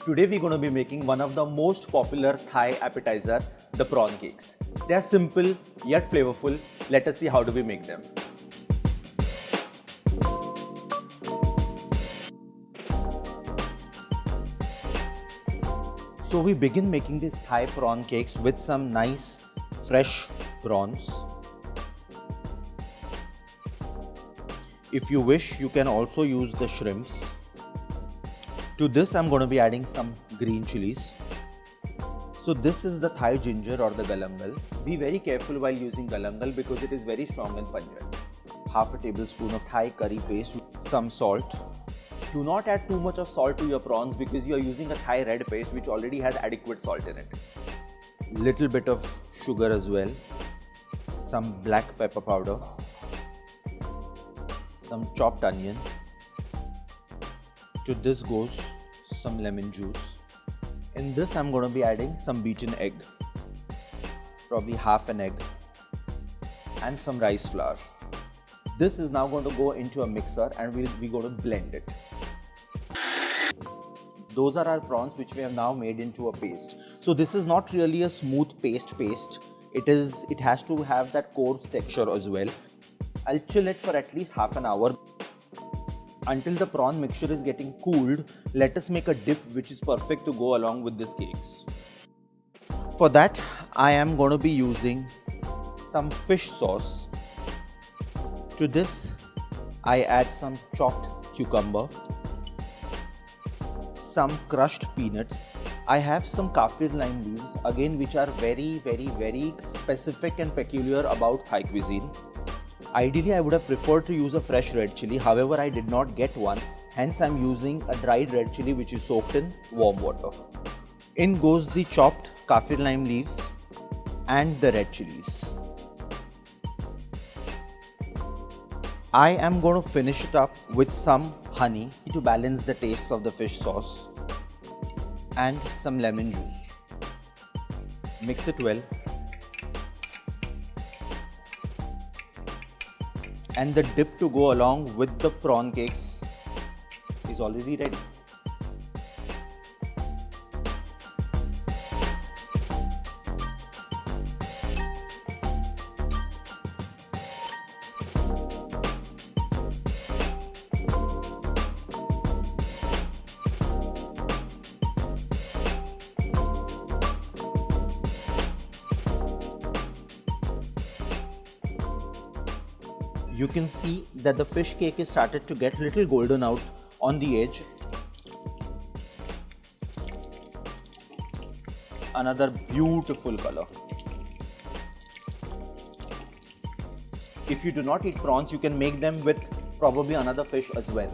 Today we're going to be making one of the most popular Thai appetizer, the prawn cakes. They are simple yet flavorful. Let us see how do we make them. So we begin making these Thai prawn cakes with some nice fresh prawns. If you wish, you can also use the shrimps. To this, I'm going to be adding some green chillies. So this is the Thai ginger or the galangal. Be very careful while using galangal because it is very strong and pungent. Half a tablespoon of Thai curry paste, some salt. Do not add too much of salt to your prawns because you are using a Thai red paste which already has adequate salt in it. Little bit of sugar as well. Some black pepper powder. Some chopped onion. To this goes some lemon juice. In this I'm going to be adding some beaten egg, probably half an egg, and some rice flour. This is now going to go into a mixer and we're going to blend it. Those are our prawns which we have now made into a paste. So this is not really a smooth paste. It has to have that coarse texture as well. I'll chill it for at least half an hour. Until the prawn mixture is getting cooled, let us make a dip which is perfect to go along with these cakes. For that, I am going to be using some fish sauce. To this, I add some chopped cucumber, some crushed peanuts. I have some kaffir lime leaves, again which are very specific and peculiar about Thai cuisine. Ideally, I would have preferred to use a fresh red chilli, however I did not get one, hence I am using a dried red chilli which is soaked in warm water. In goes the chopped kaffir lime leaves and the red chillies. I am going to finish it up with some honey to balance the taste of the fish sauce and some lemon juice. Mix it well. And the dip to go along with the prawn cakes is already ready. You can see that the fish cake is started to get a little golden out on the edge. Another beautiful color. If you do not eat prawns, you can make them with probably another fish as well.